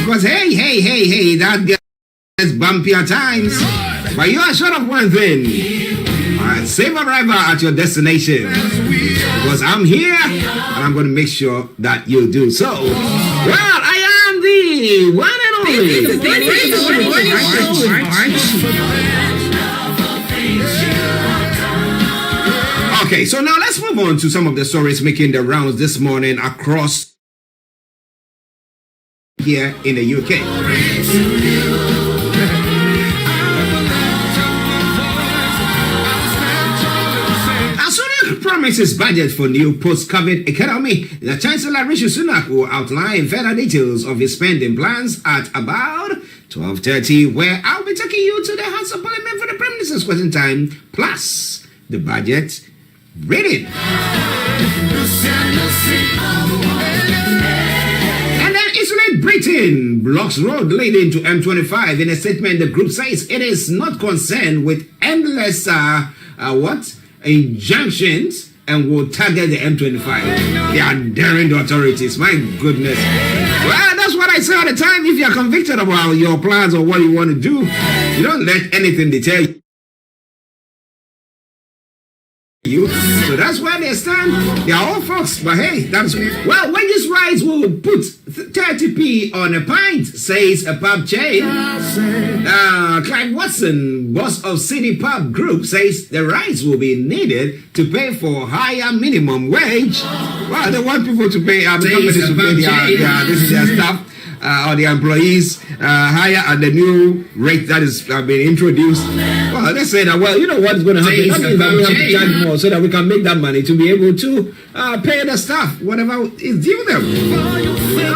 Because hey, that gets bumpy at times. But you are sure of one thing. Safe arrival at your destination. Because I'm here and I'm going to make sure that you do so. Well, I am the one and only. Okay, so now let's move on to some of the stories making the rounds this morning across here in the UK. Promises budget for new post-COVID economy. The Chancellor Rishi Sunak will outline further details of his spending plans at about 12:30, where I'll be taking you to the House of Parliament for the Prime Minister's question time, plus the budget reading. And then Isolate Britain blocks road leading to M25. In a statement, the group says it is not concerned with endless injunctions and will target the M25. They are daring the authorities. My goodness. Well, that's what I say all the time. If you are convicted about your plans or what you want to do, you don't let anything deter you. So that's where they stand. They are all folks, but hey, that's well. Wages rise will put 30p on a pint, says a pub chain. Clive Watson, boss of City Pub Group, says the rise will be needed to pay for higher minimum wage. Well, they want people to pay. Companies to pay their staff. Or the employees higher at the new rate that is being introduced. Well, they say that, well, you know what is going to happen? That means that we have to charge more so that we can make that money to be able to pay the staff whatever is due them.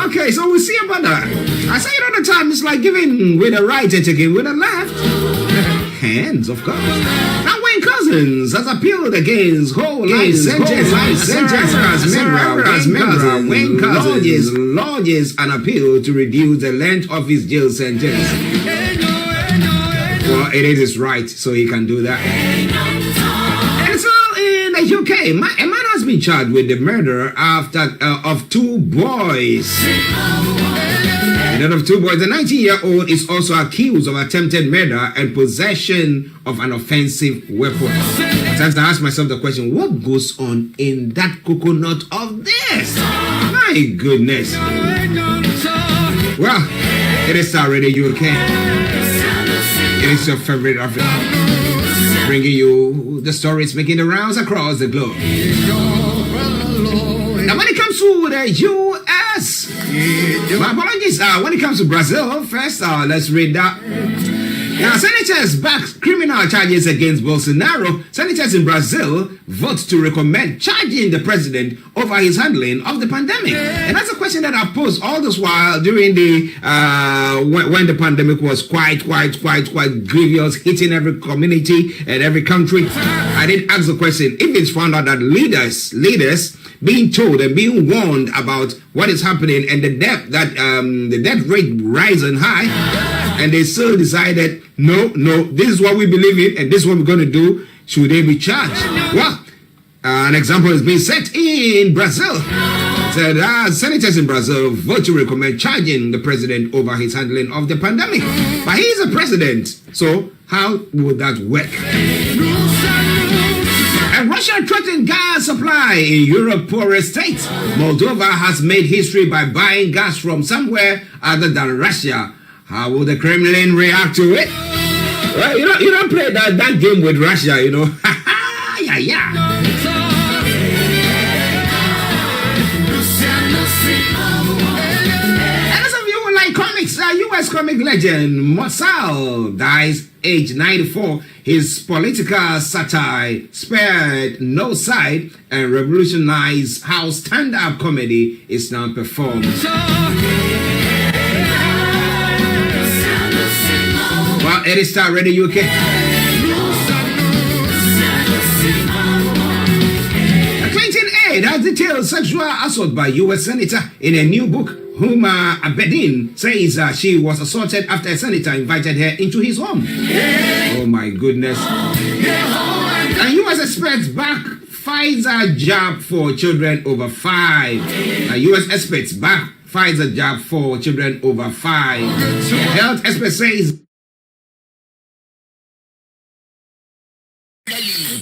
Okay, so we'll see about that. I say it all the time, it's like giving with the right and taking with the left. Hands, of course. Now, Wayne Cousins has appealed against whole life sentence as Wayne Cousins lodges an appeal to reduce the length of his jail sentence. Well, it is his right, so he can do that. And so in the UK, a man has been charged with the murder of two boys. Of two boys, the 19-year-old is also accused of attempted murder and possession of an offensive weapon. Sometimes I ask myself the question, what goes on in that coconut of this? My goodness. Well, it is Starr Radio UK. It is your favorite of it. Bringing you the stories making the rounds across the globe. Now, when it comes to the U.S., my apologies. When it comes to Brazil, first, let's read that. Now, senators back criminal charges against Bolsonaro. Senators in Brazil vote to recommend charging the president over his handling of the pandemic. And that's a question that I posed all this while during the when the pandemic was quite grievous, hitting every community and every country. I did ask the question, if it's found out that leaders being told and being warned about what is happening and the death rate rising high, and they still decided, no, this is what we believe in and this is what we're going to do, should they be charged? Well, an example is being set in Brazil. Said senators in Brazil vote to recommend charging the president over his handling of the pandemic. But he is a president, so how would that work? And Russia threatened gas supply in Europe's poorest states. Moldova has made history by buying gas from somewhere other than Russia. How will the Kremlin react to it? Well, you don't play that game with Russia, you know. yeah. And some of you who like comics, U.S. comic legend Mosal dies age 94. His political satire spared no side and revolutionized how stand-up comedy is now performed. Well, it is Starr Radio UK. Clinton Aid has detailed sexual assault by U.S. Senator in a new book. Huma Abedin says she was assaulted after a senator invited her into his home. Oh my goodness. And U.S. experts back Pfizer jab for children over 5. U.S. experts back Pfizer jab for children over 5. Health expert says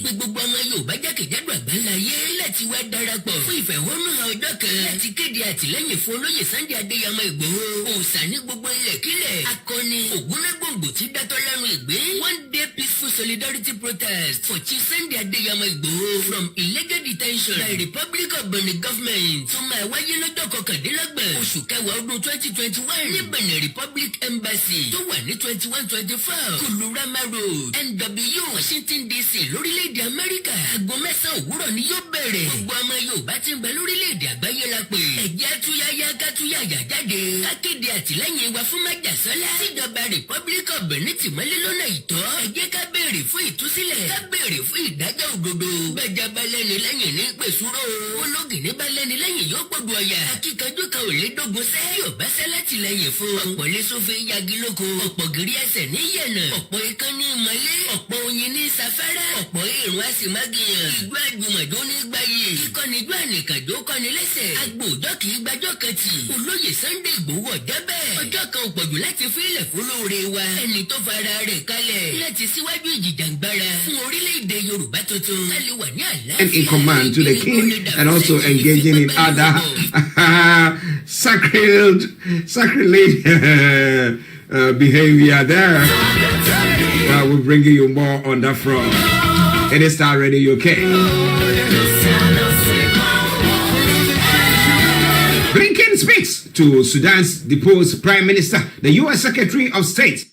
gbogbo ọmọ Yorùbá jákèjádò àgbáńláyé láti wá darapọ̀ fún ìfẹ̀hónúhàn ọjọ́ kan láti kéde àtìlẹ́yìn fún olóyè Sunday Adéyẹmọ Ìgbòho òòṣà ní gbogbo ilẹ̀kílẹ̀ akọni ògúnnágbòǹgbò tí dátọ́ lẹ́nu ìgbín 1 day peaceful solidarity protest for Chief Sunday Adéyẹmọ Ìgbòho from illegal detention by Republic of Benin government tó máa wáyé lọ́jọ́ kọkàndínlọ́gbọ̀n oṣù kẹwàá ọdún 2021 ní Benin Republic Embassy tó wà ní 2124 Kulurama Road NW Washington DC lórílẹ̀‐èdè Amẹ́ríkà aago 9 òwúrọ̀ ni yóò bẹ̀rẹ̀ gbogbo ọmọ Yorùbá tí ń bẹ lórílẹ̀‐èdè àgbáyé la pè ẹ̀jẹ̀ àtúnyáyá kátúnyáyá jáde kákéde àtìlẹ́yìn wa fún májàsọ́lá síjọba Republic of Benin tìmọ́lé lọ́nà ìtọ́ ẹ jẹ́ ká béèrè fún ìtúsílẹ̀ ká béèrè fún ìdájọ́ òdodo gbẹjà balẹ̀ni lẹ́yìn ní pèsúrò ológìní balẹ̀ni lẹ́yìn yóò gbọdọ̀ ọ̀yà akíkanjú kan ò lè dógun sẹ́ yóò bá sẹ́ látìlẹ́yìn fún ọ̀pọ̀ lẹ́sọ̀fẹ́ yagi lóko ọ̀pọ̀ gírí ẹsẹ̀ ní yẹ̀nà ọ̀pọ̀ ikán ní ìmọ̀lé ọ̀pọ̀ oyin ní safárá ọ̀pọ̀ èrò àsìmágìyàn ìjọ àjùmọ̀jó ní gbáyé kíkọ́nijó ànìkànjó kọ́ni lẹ́sẹ̀ agbòòjọ́ kì í gbàjọ́ kan tì olóyè Sunday Ìgbòho ọ̀dẹ́bẹ̀ ọjọ́ kan ò pọ̀jù láti fílẹ̀ fúnlóore wa ẹni tó fara rẹ̀ kalẹ̀ láti síwájú ìjìjàngbara fún orílẹ̀-èdè Yorùbá tuntun ká lè wà ní àlàáfíà and in command to the king and also engaging in other sacrilege behavior there. We're bringing you more on that front. It is Starr Radio UK. Blinken speaks to Sudan's deposed Prime Minister, the U.S. Secretary of State.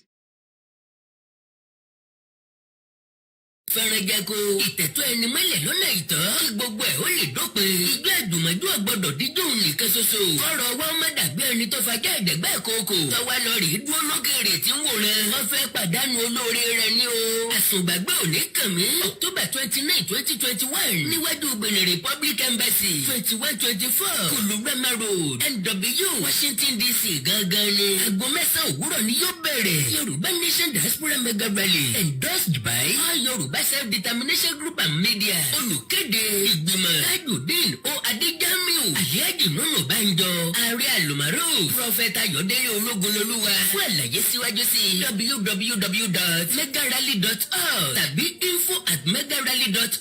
Fẹ́rẹ́jẹ́kó ìtẹ̀tọ́ ẹni mọ́lẹ̀ lọ́nà ìtọ́ kí gbogbo ẹ̀ ó lè dópin. Ìjọ àdùmọ̀jọ́ ọgbọ́dọ̀ dídùn nìkan ṣoṣo. Fọ́rọ̀ wa má dàgbé ẹni tó fajá ẹ̀dẹ̀gbẹ́ ìkookò. Tọ́wá lọ rí dúró lókèrè tí ń wòran. Wọ́n fẹ́ pàdánù olóore rẹ̀ ní o. Àsùngbàgbé òní kàn mí. October 29, 2021 níwájú Benin Republic Embassy 2124 Kulurama Road NW Washington DC gangan ni. Aago 9 òwúrọ̀ ni yóò bẹ̀rẹ̀. Yorùbá Nation Diaspora Mega Rally endorsed by Yoruba Self-Determination Group and Media. Olùkéde ìgbìmọ̀ Tajudeen O Adéjamiu Aliaji Nono Banjo Ààrẹ Àlùmárò Prọfẹ̀tà Ayọ̀délé Ológunlolúwa fún àlàyé síwájú sí www.megarally.org tàbí info@megarally.org.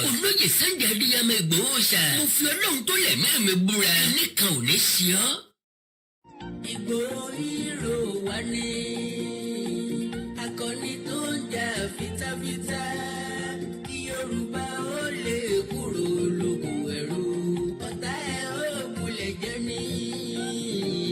Olóyè Sunday Adéyẹmọ Ìgbòho ṣá mo fi Ọlọ́run tó lẹ̀ mẹ́rin búra nìkan ò ní ṣe ọ́. Ìgbòho hero wa ni akọni tó ń jà fitafita kí Yorùbá ó lè kúrò lóko ẹrú ọ̀tá ẹ̀ ó kulẹ̀ jẹ́ ní.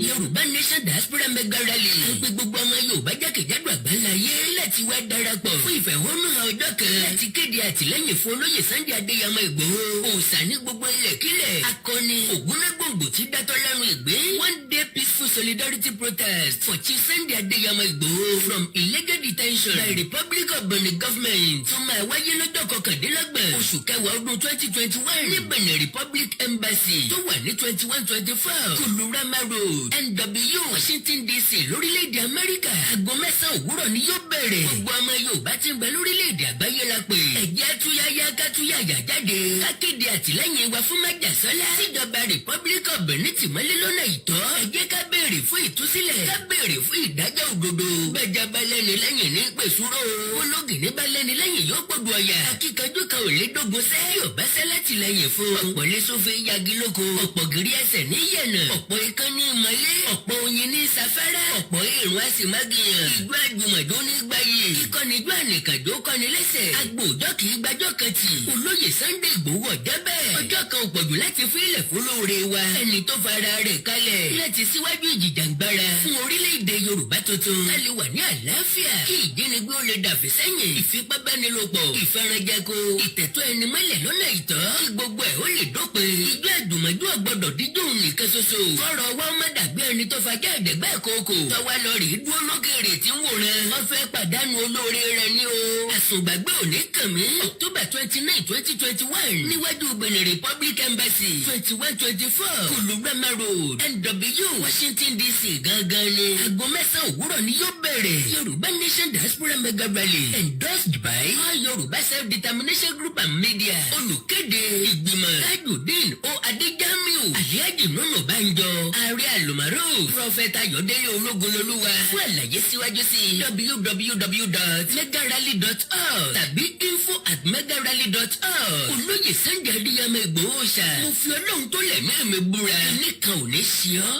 Yorùbá Nation Diaspora Mega Rally pé gbogbo ọmọ Yorùbá jákèjádò àgbáńláyé láti wá darapọ̀ fún ìfẹ̀hónúhàn ọjọ́ kan láti kéde àtìlẹ́yìn fún olóyè Sunday Adéyẹmọ Ìgbòho òòṣà ní gbogbo ilẹ̀kílẹ̀ akọni ògúnnágbòǹgbò tí dátọ́ lẹ́nu ìgbín 1 day peaceful solidarity protest for Chief Sunday Adéyẹmọ Ìgbòho from illegal detention by Republic of Benin government tó máa wáyé lọ́jọ́ kọkàndínlọ́gbọ̀n oṣù kẹwàá ọdún 2021 ní Benin Republic Embassy tó wà ní 2124 Kulurama Road NW Washington DC lórílẹ̀‐èdè Amẹ́ríkà aago 9 òwúrọ̀ ni yóò bẹ̀rẹ̀ gbogbo ọmọ Yorùbá tí ń bẹ lórílẹ̀‐èdè àgbáyé la pè ẹ̀jẹ̀ àtúnyáyá kátúnyáyá jáde kákéde àtìlẹ́yìn wa fún májàsọ́lá síjọba Republic of Benin tìmọ́lé lọ́nà ìtọ́ ẹ jẹ́ ká béèrè fún ìtúsílẹ̀ ká béèrè fún ìdájọ́ òdodo gbẹjà balẹ̀ni lẹ́yìn ní pèsúrò ológìní balẹ̀ni lẹ́yìn yóò gbọdọ̀ ọ̀yà akíkanjú kan ò lè dógun sẹ́ yóò bá sẹ́ látìlẹ́yìn fún ọ̀pọ̀ lẹ́sọ̀fẹ́ yagi lóko ọ̀pọ̀ gírí ẹsẹ̀ ní yẹ̀nà ọ̀pọ̀ ikán ní ìmọ̀lé ọ̀pọ̀ oyin ní safárá ọ̀pọ̀ èrò àsìmágìyàn ìjọ àjùmọ̀jó ní gbáyé kíkọ́nijó ànìkànjó kọ́ni lẹ́sẹ̀ agbòòjọ́ kì í gbàjọ́ kan tì olóyè Sunday Ìgbòho ọ̀dẹ́bẹ̀ ọjọ́ kan ò pọ̀jù láti fílẹ̀ fúnlóore wa ẹni tó fara rẹ̀ kalẹ̀ láti síwájú ìjìjàngbara fún orílẹ̀-èdè Yorùbá tuntun ká lè wà ní àlàáfíà kí ìjínigbé ó lè dàfẹ́ sẹ́yìn ìfipábánilòpọ̀ ìfẹ́rẹ́jẹko ìtẹ̀tọ́ ẹni mọ́lẹ̀ lọ́nà ìtọ́ kí gbogbo ẹ̀ ó lè dópin ìjọ àdùmọ̀jọ́ ọgbọ́dọ̀ dídùn nìkan ṣoṣo fọ́rọ̀ wa má dàgbé ẹni tó fajá ẹ̀dẹ̀gbẹ́ ìkookò tọ́wá lọ rí dúró lókèrè tí ń wòran wọ́n fẹ́ pàdánù olóore rẹ̀ ní o àsùngbàgbé òní kàn mí. October 29, 2021 níwájú Benin Republic Embassy 2124 Kulurama Road NW Washington DC gangan ni. Aago 9 òwúrọ̀ ni yóò bẹ̀rẹ̀. Yorùbá Nation Diaspora Mega Rally endorsed by All Yoruba Self-Determination Group and Media. Olùkéde ìgbìmọ̀ Tajudeen O Adejamiu Aliaji Nono Banjo Ààrẹ Àlùmárò Prophet Ayọ̀délé Ológunlolúwa. Fún àlàyé síwájú sí www.megarally.org tàbí info@megarally.org. Olóyè Sunday Adéyẹmọ Ìgbòho ṣá. Mo fi Ọlọ́run tó lẹ̀mí mi búra. Nìkan ò ní ṣe ọ́.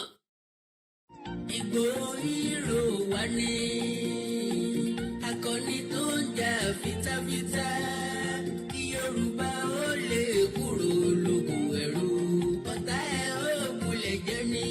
Ìgbòho hero wa ni akọni tó ń jà fitafita kí Yorùbá ó lè kúrò lóko ẹrú ọ̀tá ẹ̀ ó kulẹ̀ jẹ́ ní.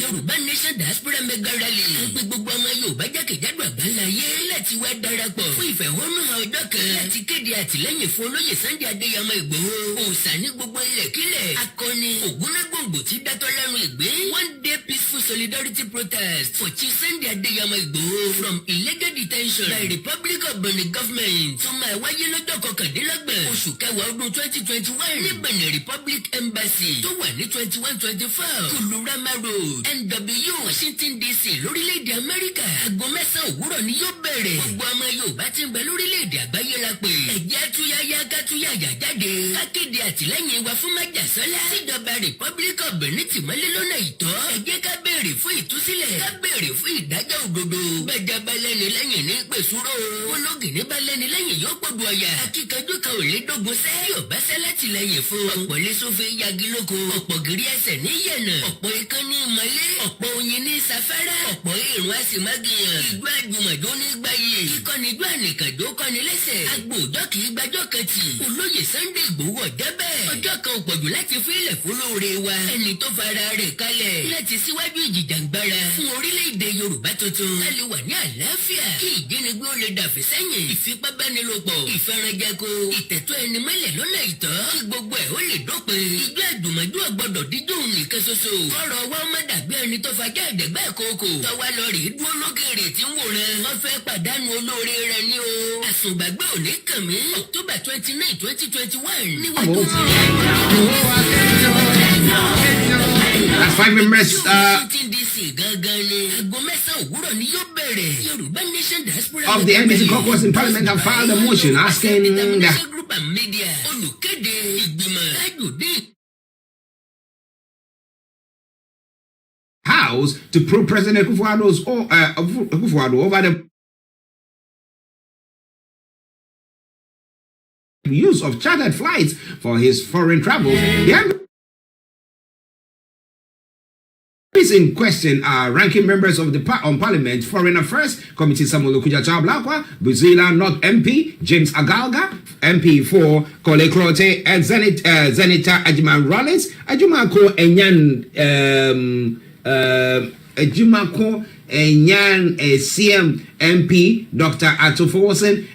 Yorùbá Nation Diaspora Mega Rally. Gbogbo gbogbo ọmọ Yorùbá jákèjádò àgbáláyé láti wá darapọ̀ fún ìfẹ̀hónúhàn ọjọ́ kan láti kéde àtìlẹ́yìn fún olóyè Sunday Adéyẹmọ Ìgbòho. Òòṣà ní gbogbo ilẹ̀kílẹ̀ akọni ògúnnágbòǹgbò tí dátọ́ lẹ́nu ìgbín. One day peaceful solidarity protest for Chief Sunday Adéyẹmọ Ìgbòho from illegal detention by Republic of Benin government. Tó máa wáyé lọ́jọ́ kọkàndínlọ́gbọ̀n oṣù kẹwàá ọdún 2021 ní Benin Republic Embassy tó wà ní 2124 Kulurama Road NW Washington DC lórílẹ̀‐èdè Amẹ́ríkà. Aago 9 òwúrọ̀ ni yóò bẹ̀rẹ̀. Gbogbo ọmọ Yorùbá tí ń bẹ lórílẹ̀‐èdè àgbáyé la pè. Ẹ̀jẹ̀ túyáyá kátúyàyà jáde. Kákéde àtìlẹ́yìn wa fún májàsọ́lá. Síjọba Republic of Benin tìmọ́lé lọ́nà ìtọ́. Ẹ jẹ́ ká béèrè fún ìtúsílẹ̀. Ká béèrè fún ìdájọ́ òdodo. Bẹ́jà bá lẹ́ni lẹ́yìn ní pèsúrò. Ológìní bá lẹ́ni lẹ́yìn yóò pọ̀dù ọ̀yà. Akíkanjú kan ò lè dógun sẹ́. Yóò bá sẹ́ látìlẹ́yìn fún. Ọ̀pọ̀ lẹ́sọ̀fẹ́ yagi lóko. Ọ̀pọ̀ gírí ẹsẹ̀ ní yẹ̀nà. Ọ̀pọ̀ ikán ní ìmọ̀lé. Ọ̀pọ̀ oyin ní safárá. Ọ̀pọ̀ èrò àsìmágìyàn. Ìjọ àjùmọ̀jó ní gbáyé. Kíkọ́ni ijó ànìkànjó kọ́ni lẹ́sẹ̀. Agbo òjọ́ kì í gbàjọ́ kan tì. Olóyè Sunday Ìgbòho ọ̀jẹ́ bẹ́ẹ̀. Ọjọ́ kan ò pọ̀jù láti fílẹ̀ fólóore wa. Ẹni tó fara rẹ̀ kalẹ̀ láti síwájú ìjìjàngbara fún orílẹ̀-èdè Yorùbá tuntun. Ká lè wà ní àlàáfíà. Kí ìjínigbé ó lè dàfẹ́ sẹ́yìn. Ìfipábánilòpọ̀. Ìfẹ́ranjẹko. Ìtẹ̀tọ́ ẹni mọ́lẹ̀ lọ́nà ìtọ́. Kí gbogbo ẹ̀ ó lè dópin. Ijó àjùmọ̀jó ọ̀gbọ́dọ̀ dídùn nìkan ṣoṣo. Kọ́rọ̀ wa má dàgbé ẹni tó fajá ẹ̀dẹ̀gbá ìkookò. Tọ́wá lọ rèé dúró lókèrè tí ń wòran. Wọ́n fẹ́ pàdánù olóore rẹ̀ ní o. Àsùngbàgbé òní kàn mí. October 29, 2021 níwájú That's 5 members of the NBC caucus in Parliament have filed a motion asking the House to probe President Akufo-Addo over the use of chartered flights for his foreign travels. The MPs in question are ranking members of the Parliament Foreign Affairs Committee Samuel Okuja-Chablakwa, Buzila North MP James Agalga, MP for Kole Krote, and Zenita Ajiman Rollins, Ajumako Enyan CM MP Dr. Atofosen.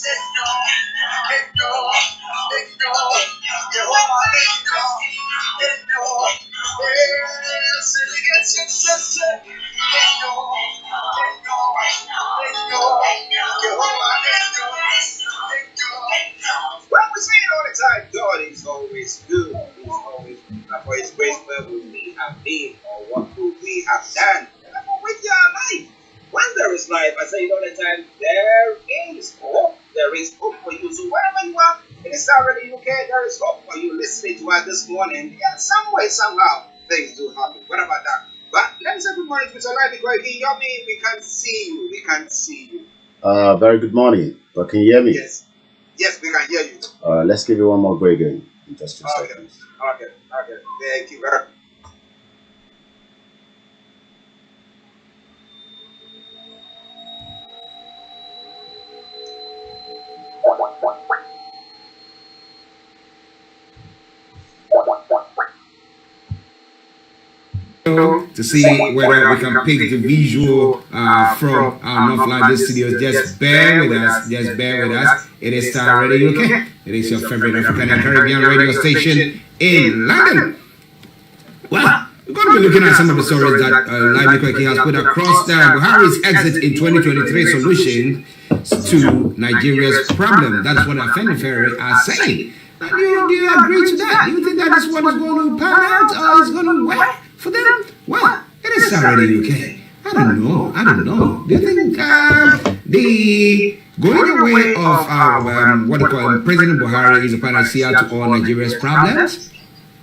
Well, we say it all the time, God is always good. He's always good. For his grace, where would we have been or what would we have done? And with your life. When there is life, I say it all the time, there is hope. There is hope for you. So wherever you are, it is already UK, there is hope for you listening to us this morning. Yeah, some way, somehow, things do happen. What about that? But let me say good morning to Mr. Olayomi Koiki. Yomi, we can't see you. We can't see you. Very good morning. But can you hear me? Yes. Yes, we can hear you. Let's give you one more break in just 2 Okay. seconds. Okay. Thank you very much. To see whether we can pick the visual from our North London studios. Just bear with us. Just bear with us. It is Starr Radio UK. It is your favorite African and Caribbean radio station in London. Well, we're going to be looking at some of the stories that Olayomi Koiki has put across Buhari's exit in 2023 solution to Nigeria's problem. That's what Identifier are saying. And do you agree to that? Do you think that is what is going to pan out or is going to work for them? Well, it is already UK. I don't know. Do you think the going away of what they call President Buhari is a panacea to all Nigeria's problems?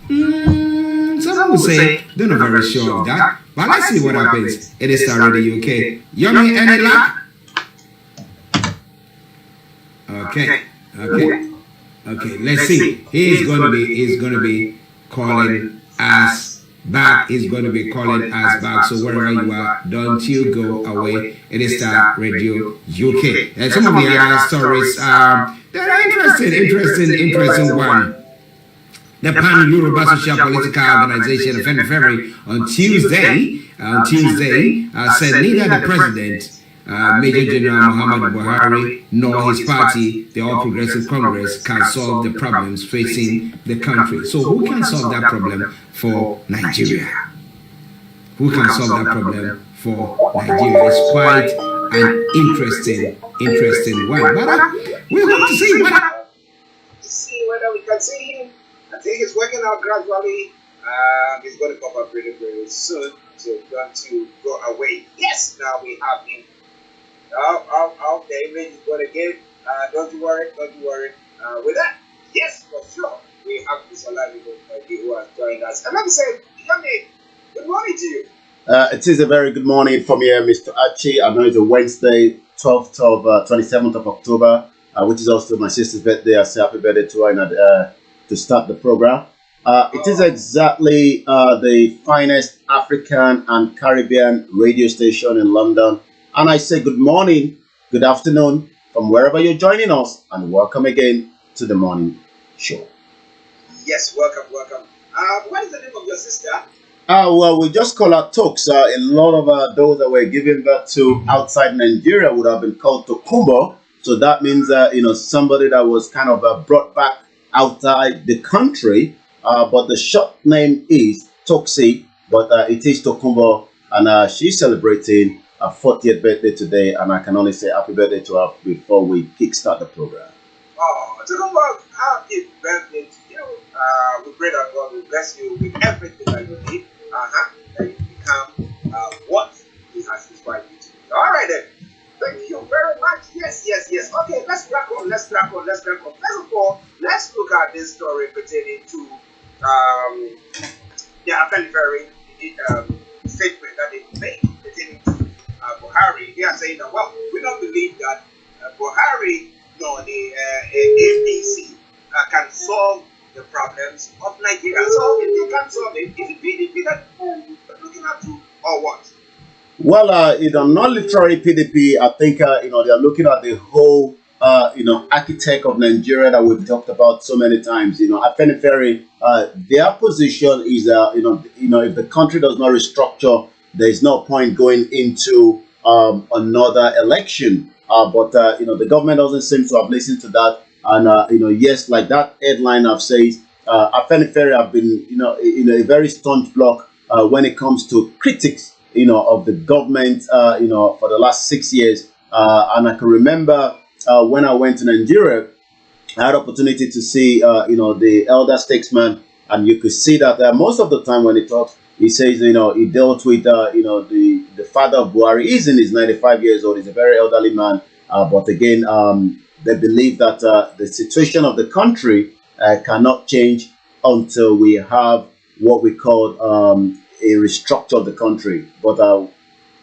Some will say they're not very sure of that. But let's see what happens. It is already UK. Yomi, any luck? Okay. Let's see. He's going to be calling us back. He's going to be calling us back. So wherever you are, don't you go away. It is Starr Radio UK. And some of the other stories that are interesting one. The Pan-Yoruba Social Political Organization of February on Tuesday said neither the president, Major General Muhammadu Buhari, nor his party, the All Progressive Congress, can solve the problems facing the country. So who can solve that problem for Nigeria? Who can solve that problem for Nigeria? It's quite an interesting one. But we're going to see whether we can see him. I think it's working out gradually. He's going to come up very soon. So don't you go away. Yes, now we have him. The image is going to get. Don't you worry. With that, yes, for sure, we have this Olayomi Koiki who has joined us. And let me say, Yomi, good morning to you. It is a very good morning from here, Mr. Archie. I know it's a Wednesday, 27th of October, which is also my sister's birthday. I say happy birthday to her to start the program. It is exactly the finest African and Caribbean radio station in London. And I say good morning, good afternoon from wherever you're joining us, and welcome again to the morning show. Yes, welcome. What is the name of your sister? Well, we just call her Tokes. A lot of those that were giving birth to outside Nigeria would have been called Tokumbo. So that means somebody that was kind of brought back outside the country. But the short name is Toksi, but it is Tokumbo, and she's celebrating her 40th birthday today, and I can only say happy birthday to her before we kickstart the program. Oh, Tokumbo, happy birthday to you. We pray that God will bless you with everything that you need, that you become what He has inspired you to be. All right then. Thank you very much. Yes. Okay, let's crack on. First of all, let's look at this story pertaining to Identifier statement that they made pertaining to Buhari. They are saying that, well, we don't believe that Buhari nor the APC can solve the problems of Nigeria. So if they can't solve it, is it PDP that we're looking at to, or what? Well, not literally PDP. I think they're looking at the whole architect of Nigeria that we've talked about so many times. Identifier, their position is if the country does not restructure, there is no point going into another election. But the government doesn't seem to have listened to that. And yes, like that headline I've said, Afenifere have been a very staunch block when it comes to critics of the government for the last 6 years. And I can remember when I went to Nigeria, I had opportunity to see the elder statesman, and you could see that most of the time when he talks, he says he dealt with the father of Buhari. He's in his 95 years old. He's a very elderly man, but again, they believe that the situation of the country cannot change until we have what we call a restructure of the country. But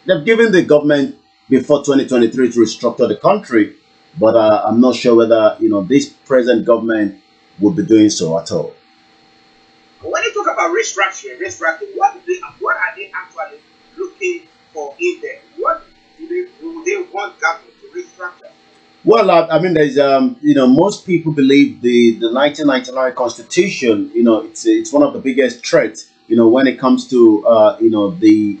they've given the government before 2023 to restructure the country, but I'm not sure whether this present government would be doing so at all. When you talk about restructuring, what are they actually looking for in there? What do they want government to restructure? Well, I mean, there's most people believe the 1999 Constitution. It's one of the biggest threats. When it comes to the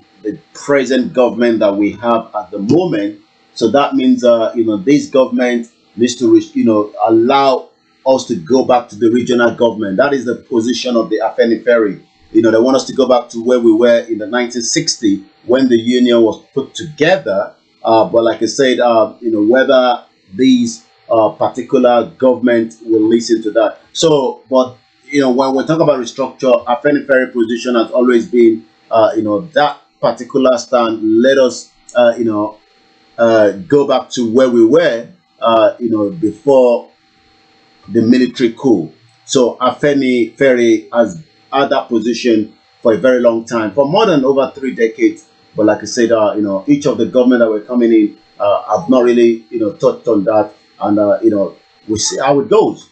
present government that we have at the moment. So that means this government needs to allow us to go back to the regional government. That is the position of the Afenifere. They want us to go back to where we were in the 1960 when the union was put together. But like I said, whether these particular government will listen to that. So, but when we talk about restructure, Afenifere position has always been that particular stand. Let us go back to where we were before the military coup. So Afenifere has had that position for a very long time, for more than over 3 decades. But like I said, each of the government that were coming in have not really touched on that, and we see how it goes.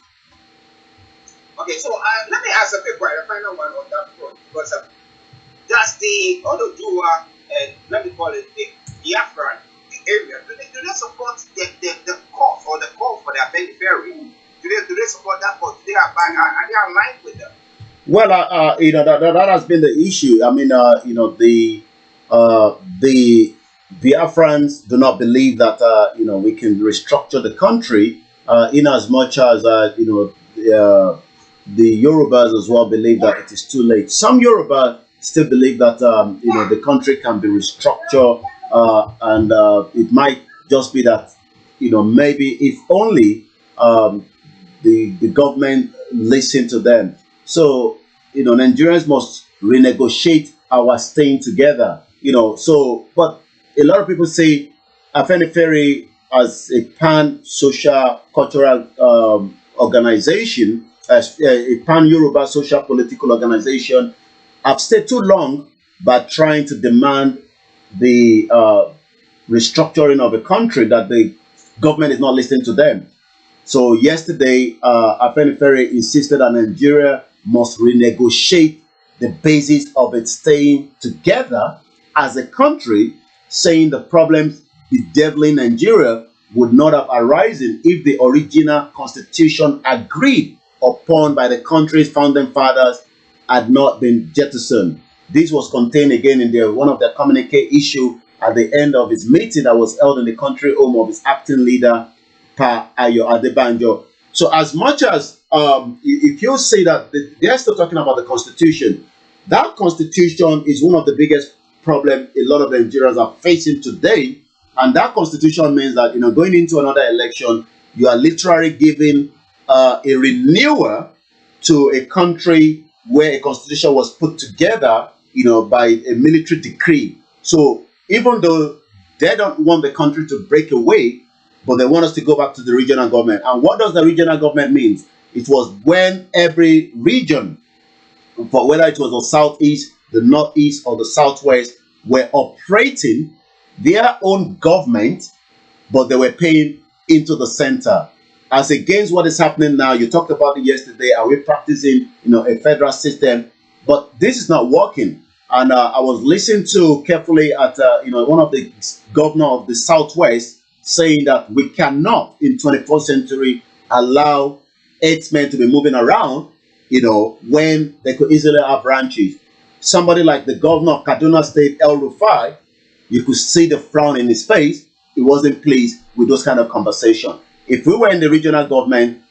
Okay, so let me ask a quick final one on that front, because that's the Oduduwa, and let me call it the Biafran, the area. Do they support the cause or the call for the Afenifere? Do they support that cause? Are they aligned with them? Well, that has been the issue. I mean, the Biafrans do not believe that we can restructure the country, in as much as the Yorubas as well believe that it is too late. Some Yoruba still believe that the country can be restructured, and it might just be that maybe if only the government listen to them. So Nigerians must renegotiate our staying together. So but a lot of people say Afenifere as a pan-social cultural organization, as a pan-Yoruba social political organization, have stayed too long by trying to demand the restructuring of a country that the government is not listening to them. So yesterday, Afenifere insisted that Nigeria must renegotiate the basis of its staying together as a country, saying the problems bedeviling Nigeria would not have arisen if the original constitution agreed upon by the country's founding fathers had not been jettisoned. This was contained again in one of their communique issue at the end of his meeting that was held in the country home of his acting leader, Pa Ayo Adebanjo. So as much as if you say that they're still talking about the constitution, that constitution is one of the biggest problems a lot of Nigerians are facing today. And that constitution means that going into another election, you are literally giving a renewal to a country where a constitution was put together by a military decree. So even though they don't want the country to break away, but they want us to go back to the regional government. And what does the regional government mean? It was when every region, for whether it was the southeast, the northeast, or the southwest, were operating their own government, but they were paying into the center. As against what is happening now, you talked about it yesterday, are we practicing a federal system? But this is not working. And I was listening to carefully at one of the governor of the southwest saying that we cannot in 21st century allow herdsmen to be moving around when they could easily have ranches. Somebody like the governor of Kaduna State, El Rufai, you could see the frown in his face. he wasn't pleased with those kind of conversation. If we were in the regional government,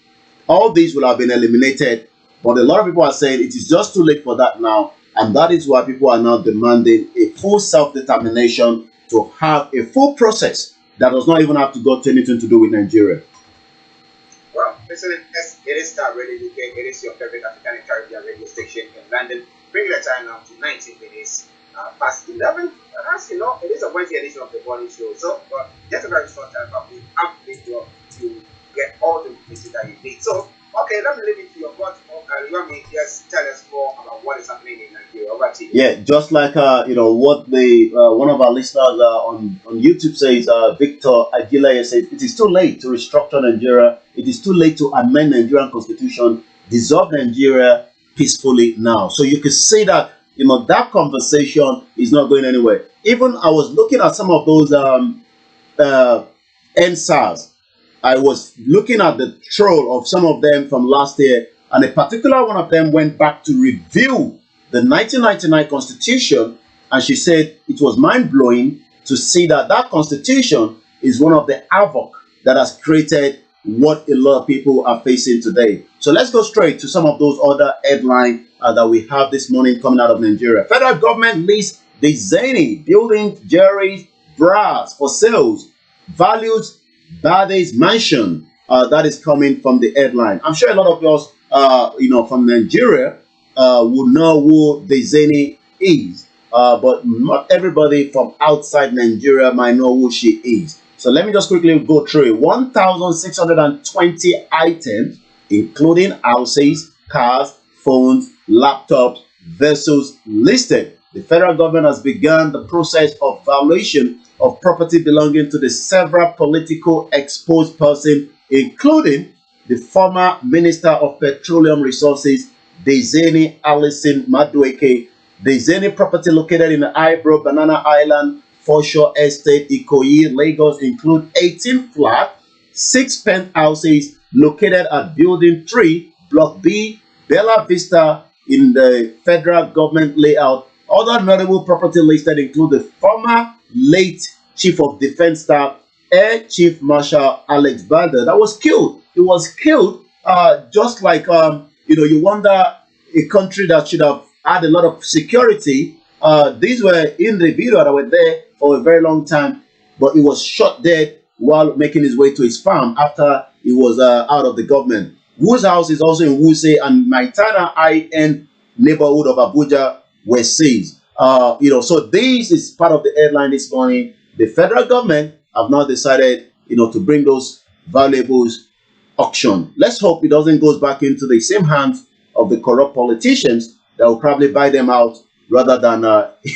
all these will have been eliminated. But a lot of people are saying it is just too late for that now. And that is why people are now demanding a full self-determination to have a full process that does not even have to go to anything to do with Nigeria. Well, listen, it is Starr Radio UK. It is your favorite African and Caribbean radio station in London. Bringing the time now to 19 minutes past 11. And as you know, it is a Wednesday edition of the morning show. So, just a very short time, but we have this job to get all the information that you need. So, okay, let me leave it to your God. Olayomi, just tell us more about what is happening in Nigeria. Over to you. Yeah, just like what the one of our listeners on YouTube says, Victor Aguilera says, it is too late to restructure Nigeria. It is too late to amend Nigerian constitution, dissolve Nigeria peacefully now. So you can see that that conversation is not going anywhere. Even I was looking at some of those NSAS. I was looking at the troll of some of them from last year, and a particular one of them went back to review the 1999 Constitution, and she said it was mind-blowing to see that Constitution is one of the havoc that has created what a lot of people are facing today. So let's go straight to some of those other headlines that we have this morning coming out of Nigeria. Federal government lists the Zeni building Jerry's brass for sales, values Bade's mansion. That is coming from the headline. I'm sure a lot of us, from Nigeria, would know who the Zeni is, but not everybody from outside Nigeria might know who she is. So let me just quickly go through it. 1,620 items, including houses, cars, phones, laptops, vessels listed. The federal government has begun the process of valuation of property belonging to the several political exposed persons, including the former Minister of Petroleum Resources, Dezeni Alison Madueke. The Zeni property located in the Ibro Banana Island, Foreshore Estate, Ikoyi, Lagos include 18 flats, 6 penthouses located at Building 3, Block B, Bella Vista in the federal government layout. Other notable property listed include the former late Chief of Defense Staff, Air Chief Marshal Alex Bader, that was killed. He was killed just like, you wonder a country that should have had a lot of security. These were individuals that were there for a very long time, but he was shot dead while making his way to his farm after he was out of the government. Whose house is also in Wuse and Maitana IN neighborhood of Abuja were seized. So this is part of the headline this morning. The federal government have now decided, to bring those valuables auction. Let's hope it doesn't go back into the same hands of the corrupt politicians that will probably buy them out rather than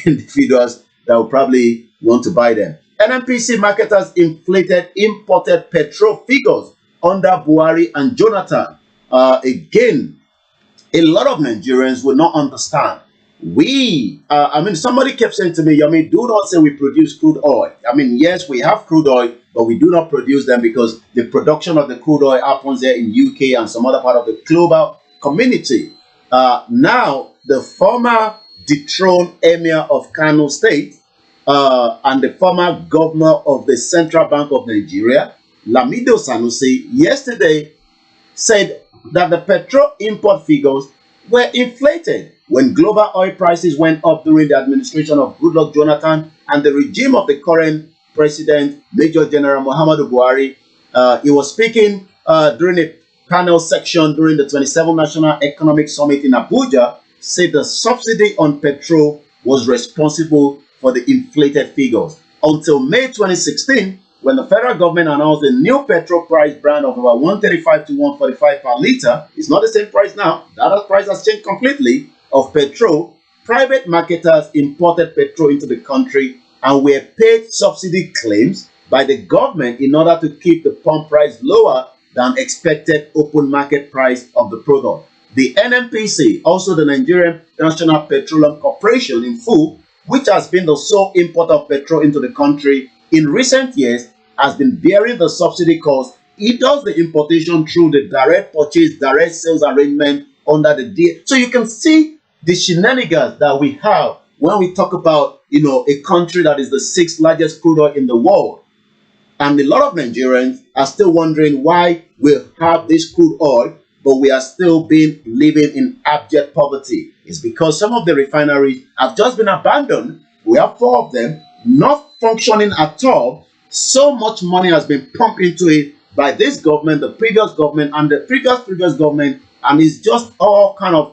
individuals that will probably want to buy them. NNPC marketers inflated imported petrol figures under Buhari and Jonathan. Again, a lot of Nigerians will not understand. Somebody kept saying to me, do not say we produce crude oil. Yes, we have crude oil, but we do not produce them because the production of the crude oil happens there in UK and some other part of the global community. Now, the former dethroned Emir of Kano State and the former governor of the Central Bank of Nigeria, Lamido Sanusi, yesterday said that the petrol import figures were inflated when global oil prices went up during the administration of Goodluck Jonathan and the regime of the current president, Major General Muhammadu Buhari. He was speaking during a panel section during the 27th National Economic Summit in Abuja, said the subsidy on petrol was responsible for the inflated figures. Until May 2016, when the federal government announced the new petrol price brand of about 135 to 145 per litre, it's not the same price now. That price has changed completely of petrol. Private marketers imported petrol into the country and were paid subsidy claims by the government in order to keep the pump price lower than expected open market price of the product. The NNPC, also the Nigerian National Petroleum Corporation in full, which has been the sole importer of petrol into the country in recent years, has been bearing the subsidy cost. It does the importation through the direct purchase, direct sales arrangement under the deal. So you can see the shenanigans that we have when we talk about, a country that is the 6th largest crude oil in the world. And a lot of Nigerians are still wondering why we have this crude oil, but we are still living in abject poverty. It's because some of the refineries have just been abandoned. We have 4 of them, not functioning at all. So much money has been pumped into it by this government, the previous government, and the previous government, and it's just all kind of,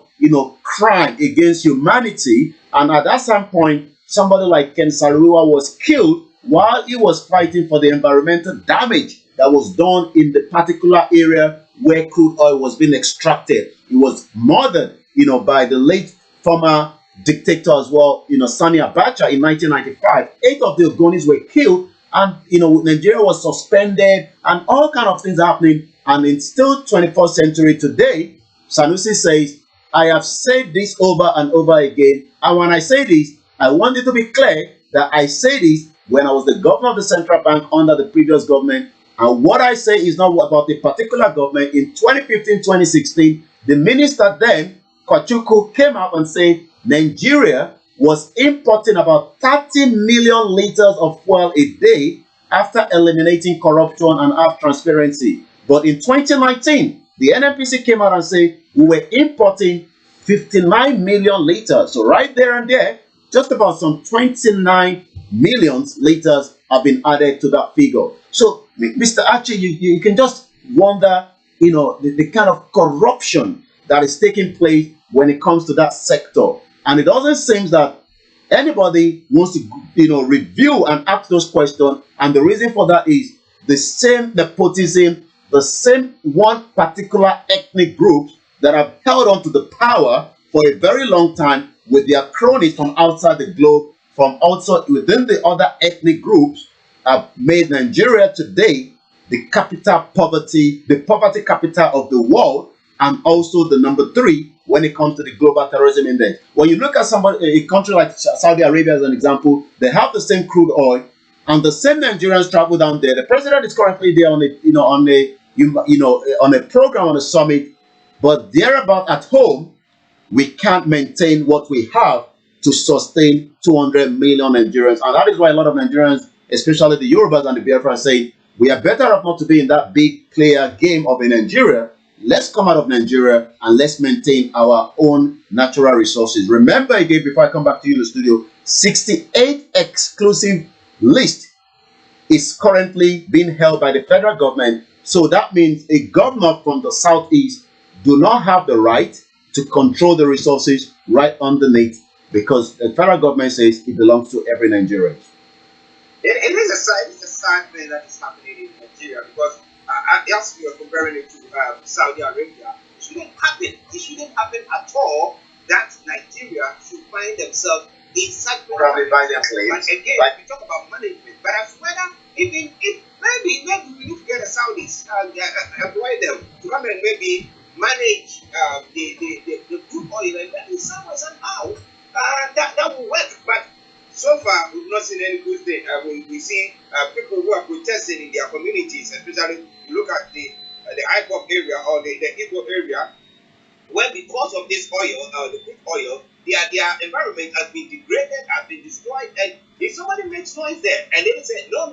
crime against humanity. And at that same point, somebody like Ken Saro-Wiwa was killed while he was fighting for the environmental damage that was done in the particular area where crude oil was being extracted. He was murdered, by the late former dictator as well, Sani Abacha in 1995. 8 of the Ogonis were killed, and Nigeria was suspended, and all kind of things happening. And in still 21st century today, Sanusi says, I have said this over and over again, and when I say this, I want it to be clear that I say this when I was the governor of the central bank under the previous government. And what I say is not about a particular government. In 2015-2016, the minister then, Kwachuku, came out and said Nigeria was importing about 30 million liters of fuel a day after eliminating corruption and have transparency. But in 2019, the NNPC came out and said we were importing 59 million liters. So right there and there, just about some 29 million liters have been added to that figure. So, Mr. Archie, you can just wonder, the kind of corruption that is taking place when it comes to that sector. And it doesn't seem that anybody wants to, review and ask those questions. And the reason for that is the same nepotism, the same one particular ethnic group that have held on to the power for a very long time with their cronies from outside the globe, from also within the other ethnic groups, have made Nigeria today the poverty capital of the world, and also the number 3 when it comes to the global terrorism index. When you look at a country like Saudi Arabia as an example, they have the same crude oil, and the same Nigerians travel down there. The president is currently there on a program, on a summit, but thereabout at home, we can't maintain what we have to sustain 200 million Nigerians. And that is why a lot of Nigerians, especially the Yorubas and the Biafrans, say we are better off not to be in that big player game of Nigeria. Let's come out of Nigeria and let's maintain our own natural resources. Remember again, before I come back to you in the studio, 68 exclusive list is currently being held by the federal government. So that means a governor from the southeast do not have the right to control the resources right underneath, because the federal government says it belongs to every Nigerian. It is a sad thing that is happening in Nigeria, because as we are comparing it to Saudi Arabia, it shouldn't happen. It shouldn't happen at all that Nigeria should find themselves in such probably by their slaves. And again, we talk about management, but as whether even if maybe we need to get the Saudis and employ them to come and maybe manage the crude oil, and maybe somewhere somehow that will work. But so far, we've not seen any good thing. We see people who are protesting in their communities, especially you look at the IPOP area or the Igboho area, where because of this oil, the crude oil, their environment has been degraded, has been destroyed, and if somebody makes noise there, and they say, no,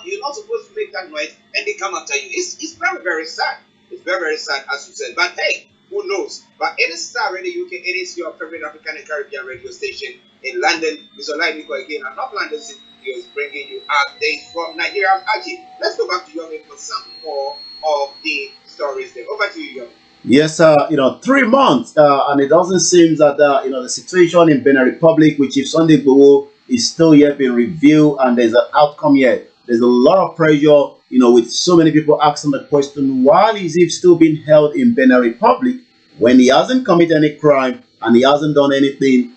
you're not supposed to make that noise, and they come after you, it's very, very sad. It's very, very sad, as you said. But hey, who knows? But it is Starr Radio UK. It is your favorite African and Caribbean radio station in London. Mr. Olayomi Koiki and North London Studios, bringing you updates from Nigeria. Archie, let's go back to Yomi for some more of the stories there. Over to you, Yomi. Yes, 3 months, and it doesn't seem that the situation in Benin Republic, which if Sunday Igboho is still yet being reviewed, and there's an outcome yet. There's a lot of pressure, with so many people asking the question, why is he still being held in Benin Republic when he hasn't committed any crime and he hasn't done anything,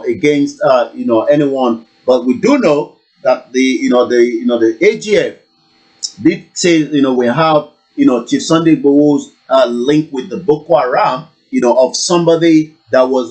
against, anyone? But we do know that the AGF did say, we have, Chief Sunday Igboho's link with the Boko Haram, of somebody that was,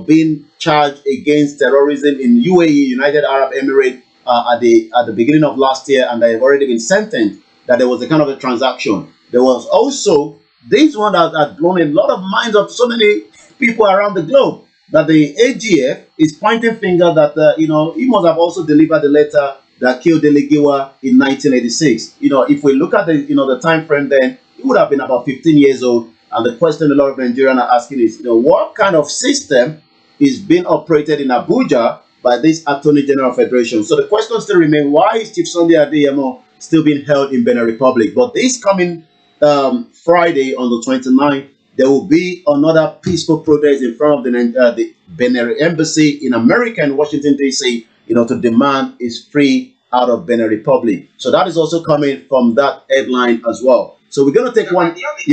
being charged against terrorism in UAE, United Arab Emirates, at the beginning of last year, and they have already been sentenced. That there was a kind of a transaction. There was also this one that had blown a lot of minds of so many people around the globe. That the AGF is pointing finger that he must have also delivered the letter that killed Delegiwa in 1986. If we look at the time frame, then he would have been about 15 years old. And the question a lot of Nigerians are asking is, what kind of system is being operated in Abuja by this Attorney General Federation? So the question still remains: why is Chief Sunday Adeyemo still being held in Benin Republic? But this coming Friday on the 29th, there will be another peaceful protest in front of the Benin Embassy in America, in Washington, D.C., to demand is free out of Benin Republic. So that is also coming from that headline as well. So we're going to take one. Just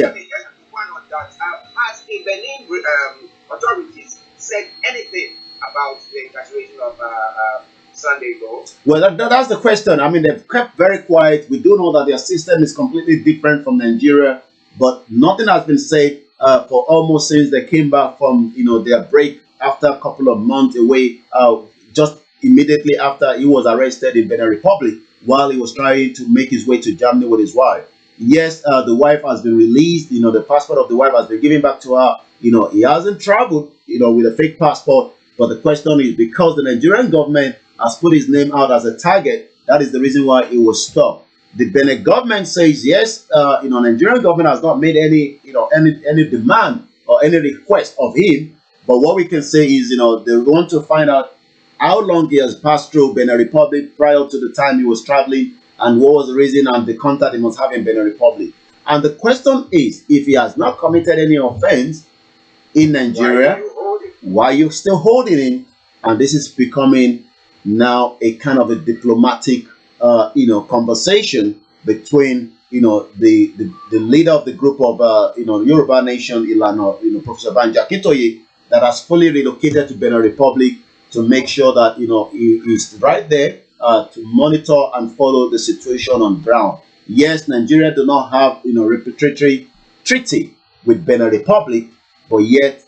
one on that. Has the Benin authorities said anything about the incarceration of Sunday Igboho? Well, that's the question. I mean, they've kept very quiet. We do know that their system is completely different from Nigeria, but nothing has been said for almost since they came back from their break after a couple of months away, just immediately after he was arrested in Benin Republic while he was trying to make his way to Germany with his wife. Yes, the wife has been released. The passport of the wife has been given back to her. He hasn't traveled, with a fake passport. But the question is, because the Nigerian government has put his name out as a target, that is the reason why he was stopped. The Benin government says yes. Nigerian government has not made any demand or any request of him. But what we can say is, they want to find out how long he has passed through Benin Republic prior to the time he was traveling, and what was the reason and the contact he must have in Benin Republic. And the question is, if he has not committed any offense in Nigeria, why are you still holding him? And this is becoming now a kind of a diplomatic, conversation between, the leader of the group of, Yoruba Nation, Ilana, Professor Banji Akintoye, that has fully relocated to Benin Republic to make sure that, he is right there to monitor and follow the situation on ground. Yes, Nigeria do not have, repatriatory treaty with Benin Republic, but yet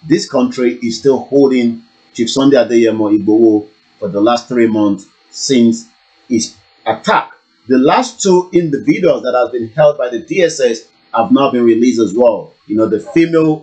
this country is still holding Chief Sunday Adeyemo Igboho for the last 3 months since his attack. The last 2 individuals that have been held by the DSS have now been released as well. The female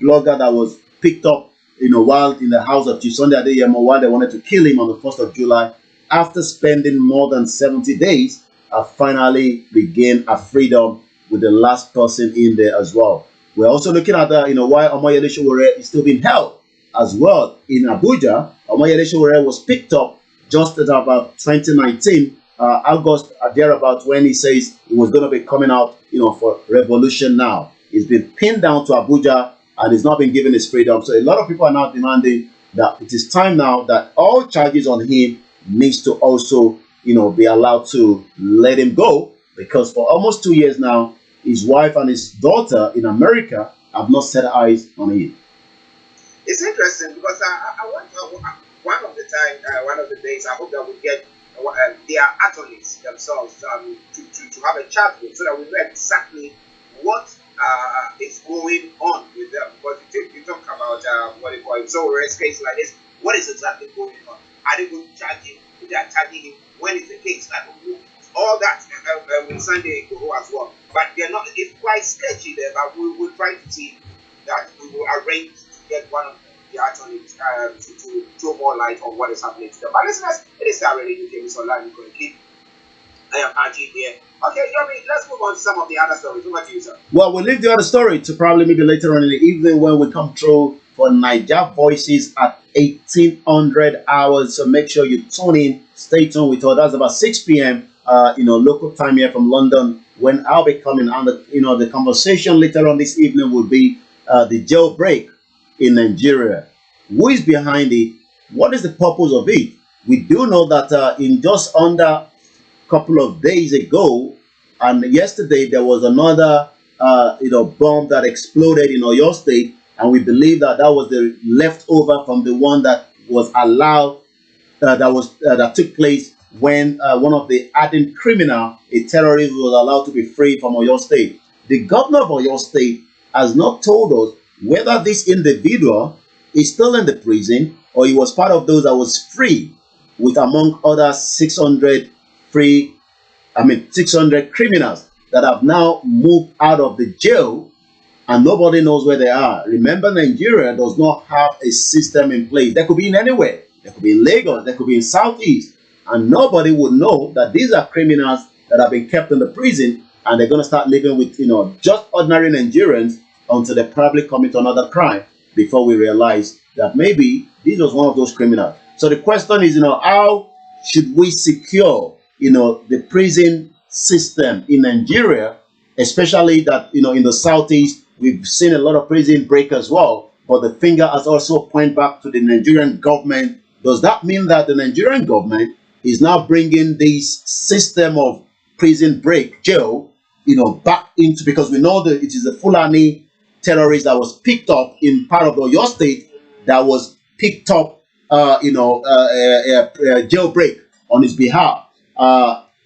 blogger that was picked up, while in the house of Chief Sunday Adeyemo while they wanted to kill him on the 1st of July, after spending more than 70 days, have finally regained a freedom with the last person in there as well. We're also looking at why Omoyele Sowore is still being held as well in Abuja. Omoyele Sowore was picked up just at about 2019, August, thereabout, when he says he was going to be coming out, for revolution now. He's been pinned down to Abuja and he's not been given his freedom. So a lot of people are now demanding that it is time now that all charges on him needs to also, be allowed to let him go, because for almost 2 years now, his wife and his daughter in America have not set eyes on him. It's interesting because I want one of the days, I hope that we get their attorneys themselves to have a chat with, so that we know exactly what is going on with them. Because you talk about what they call it. So in a case like this, what is exactly going on? Are they going to charge him? If they are charging him, when is the case? All that with Sunday Igboho as well. But they're not. It's quite sketchy there. But we will try to see that we will arrange to get one of the attorneys to throw more light on what is happening to them. But listeners, it is Starr Radio UK. Mr. Olayomi Koiki. I am Archie here. Okay, let's move on to some of the other stories. Over to you, sir. Well, we'll leave the other story to probably maybe later on in the evening when we come through for Niger Voices at 1800 hours. So make sure you tune in, stay tuned with us. That's about 6 p.m. Local time here from London, when I'll be coming on. The conversation later on this evening will be the jailbreak in Nigeria. Who is behind it? What is the purpose of it? We do know that in just under a couple of days ago, and yesterday, there was another bomb that exploded in Oyo State, and we believe that was the leftover from the one that was allowed, that took place when one of the hardened criminal, a terrorist, was allowed to be free from Oyo State. The governor of Oyo State has not told us whether this individual is still in the prison or he was part of those that was free, with among other 600 criminals that have now moved out of the jail and nobody knows where they are. Remember, Nigeria does not have a system in place. They could be in anywhere. They could be in Lagos. They could be in Southeast. and nobody would know that these are criminals that have been kept in the prison, and they're going to start living with, just ordinary Nigerians until they probably commit another crime before we realize that maybe this was one of those criminals. So the question is, how should we secure, the prison system in Nigeria, especially that, in the southeast, we've seen a lot of prison break as well, but the finger has also pointed back to the Nigerian government. Does that mean that the Nigerian government is now bringing this system of prison break, jail, back into, because we know that it is a Fulani terrorist that was picked up in part of your state, that was picked up, jailbreak on his behalf.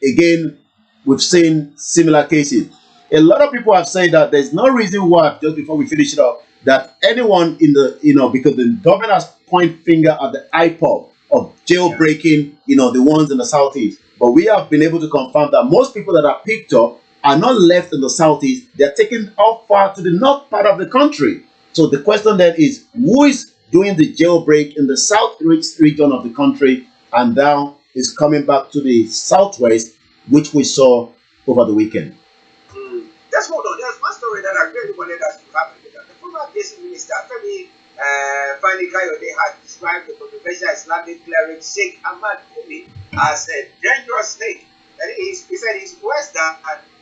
Again, we've seen similar cases. A lot of people have said that there's no reason why, just before we finish it up, that anyone in the, because the government has point finger at the IPOB of jailbreaking, the ones in the southeast. But we have been able to confirm that most people that are picked up are not left in the southeast. They're taken off far to the north part of the country. So the question then is, who is doing the jailbreak in the southeast region of the country, and now is coming back to the southwest, which we saw over the weekend? Just hold on. There's one story that I really wanted us to happen. The former Basic Minister, Femi Fani-Kayode, had described the controversial Islamic cleric Sheikh Ahmad Gumi as a dangerous snake. And he said he's worse than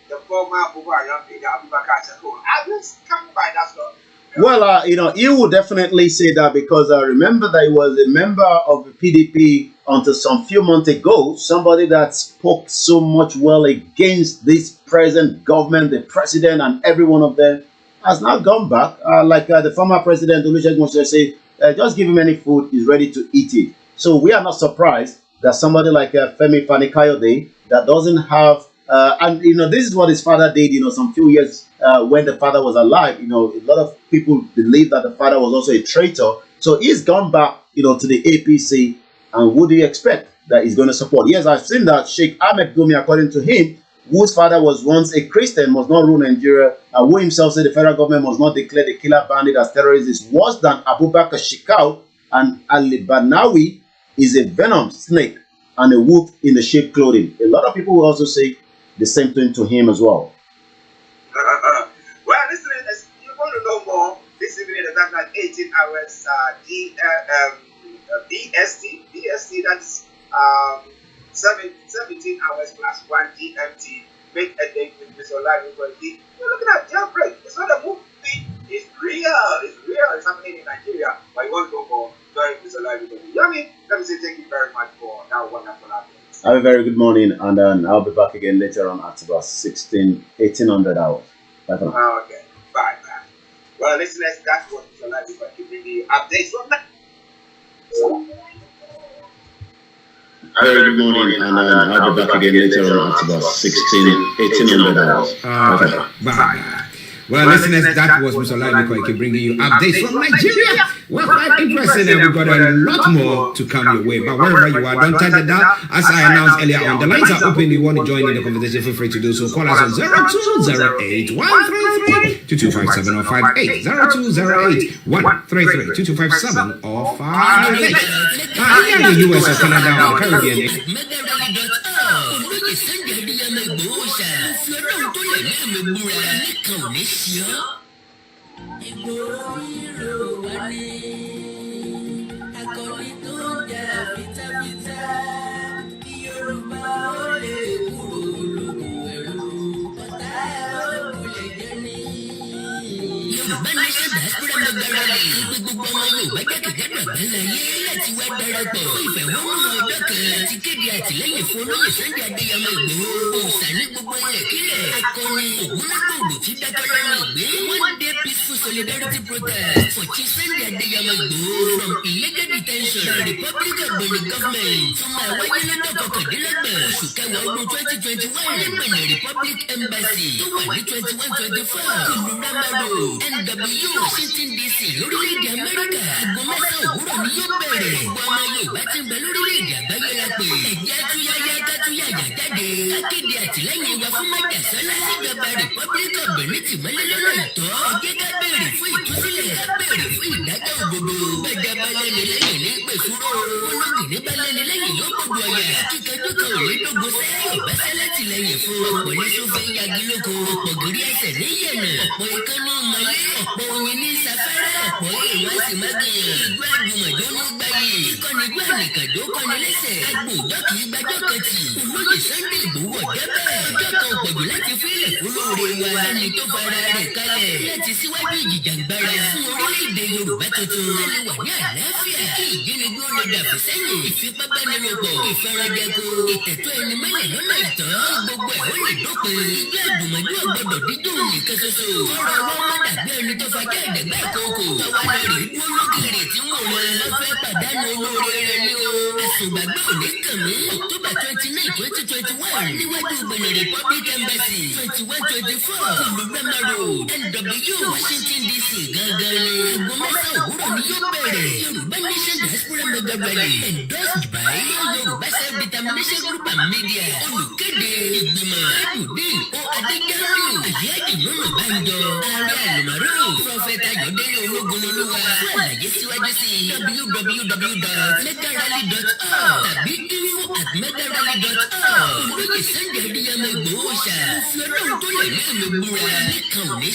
the former Boko Haram leader, Abubakar Shakir. I just come by that story. Well, he would definitely say that, because I remember that he was a member of the PDP until some few months ago, somebody that spoke so much well against this present government, the president, and every one of them, has now gone back. Like the former president, Olusegun Obasanjo, said, just give him any food, he's ready to eat it. So we are not surprised that somebody like Femi Fani-Kayode, that doesn't have, and this is what his father did, some few years when the father was alive. A lot of people believe that the father was also a traitor. So he's gone back, to the APC. And who do you expect that he's going to support? Yes, I've seen that Sheikh Ahmed Gumi, according to him, whose father was once a Christian, must not rule Nigeria, and who himself said the federal government must not declare the killer bandit as terrorists, is worse than Abubakar Shekau, and Ali Banawi is a venom snake and a wolf in the sheep clothing. A lot of people will also say the same thing to him as well. Well, listen, if you want to know more, this evening is at 18 hours BST, that's 17 hours plus 1 GMT. Make a date with Mr. Olayomi Koiki. You're looking at Jailbreaks. It's not a movie. It's real. It's happening in Nigeria. But you want to go more, join Mr. Olayomi Koiki. Yummy, let me say thank you very much for that wonderful update. Have a very good morning, and I'll be back again later on at about 1800 hours. Bye for now. Okay. Bye. Well, listeners, that's what Mr. Olayomi Koiki bring you updates from that. Very good morning, and I'll be back again later on at about 1800 hours. Bye. Well, listeners, that was Mr. Olayomi Koiki bringing you updates from Nigeria. Well, quite interesting, and we've got a lot more to come your way. But wherever you are, don't touch the dial. As I announced earlier on, the lines are open. You want to join in the conversation, feel free to do so. Call us on 0208 133 2257 or 58 0208 133 2257 or 58. Here in the US or Canada or the Caribbean. Akọni tó ń jà fitafita, kí Yorùbá ó lè kúrò lóko ẹrú, ọ̀tá ẹ̀ ó kulẹ̀ jẹ́ ní. Yorùbá Nation Diaspora Mẹ́gbàrá lè gbogbo ọmọ Yorùbá jákèjádò àgbáláyé láti wá darapọ̀ fún ìfẹ̀hónúhàn ọjọ́ kan láti kéde àtìlẹ́yìn fún olóyè Sunday Adéyẹmọ Ìgbòho. Òòṣà ní gbogbo ilẹ̀ kílẹ̀. Akọni ògúnlẹ́gbòògbò tí dákọ́lá ní ìgbé. One day peaceful solidarity protest for Chief Sunday Adéyẹmọ Ìgbòho from illegal detention. The Republic of Benin government. Tó máa wáyé lọ́jọ́ kọkàndínlọ́gbọ̀n oṣù kẹwàá ọdún 2021 ní Benin Republic Embassy tó wà ní 2124 ìlú Ramaro NW Washington DC lórílẹ̀-èdè Amẹ́ríkà. Aago mẹ́sàn-án òwúrọ̀ ni yóò bẹ̀rẹ̀. Gbogbo ọmọ Yorùbá ti ń bẹ lórílẹ̀-èdè àgbáyé la pè. Ẹ̀jẹ̀ àtúnyáyá kátúnyàyà jáde. Akéde àtìlẹ́yìn wa fún Májàsọ́lá síjọba Republic of Benin tìmọ́lé lọ́nà ìtọ́. Ẹ̀jẹ̀ ká béèrè fún ìtúsílẹ̀, ká béèrè fún ìdájọ́ òdodo. Bẹ́ẹ̀ jábálẹ̀ lẹ́yìn ní pẹ̀sùrù olókìní bá lẹ́ni lẹ́yìn yóò gbogbo ọ̀yà kíkanjú kan ò lè dógún sẹ́yìn ọ̀bá sálátì lẹ́yìn fún ọ̀pọ̀ ní sófin yagi lóko ọ̀pọ̀ gírí ẹsẹ̀ ní yẹ̀nà ọ̀pọ̀ ìkànnì mọ́lẹ́ ọ̀pọ̀ oyin ní safárá ọ̀pọ̀ èrò àsìmágìyàn ìgbó àgbùmọ̀jọ́ ló gbáyé ìkànnì ìgbó ànìkàjọ́ kọ́ni lẹ́sẹ̀ agbóòjọ́ kì í gbájọ́ kẹtì olóyè Sunday Igboho dẹ́bẹ̀ ọjọ́ kan òpòjù láti fílẹ̀ fúlóore wa ẹni tó fara rẹ̀ kalẹ̀ láti síwájú ìjìjàngbara fún orílẹ̀-èdè Yorùbá tuntun láti wà ní àlàáfíà kí ìjínigbé ó lè dàbí sẹ́yìn ìfipábánilòpọ̀ ìfarajẹko ìtẹ̀tọ́ ẹni mẹ́lẹ̀ lọ́nà ìtàn gbogbo ẹ̀ ó lè dópin ìjọ àdùmọ̀jú ọ̀gbọ́dọ̀ dídùn nìkan ṣoṣo ọ̀rọ̀ wọn má dàgbé ẹni tó fajá ẹ̀dẹ̀gbẹ́ ìkókò tọ́wọ́ rẹ̀ dúró lókèrè tí wọ́n wọn fẹ́ pàdánù olóore rẹ̀ ní o àsùngbàgbé òní kàn mí October 29, 2021 níwájú Benin Republic Embassy 2124 Olùgbẹ́mà Road NW Washington DC gangan ni aago mẹ́sàn-án òwúrọ̀ ni yóò bẹ̀rẹ̀ Yorùbá Nation Diaspora Mega Rally endorsed by Yorùbá Self-Determination Group and Media olùkéde ìgbìmọ̀ Adudin O Adéjàmíù Àyájì Nùnú Bánjọ ààrẹ àlùmọ́rò Prophet Ayọ̀délé Ológunlolúwa fún àlàyé síwájú sí www.megarally.org tàbí info@megarally.org olóyè Sunday Adéyẹmọ Ìgbòho ṣá fi ọlọ́run tó lè ní ìlú gbúra nìkan ò ní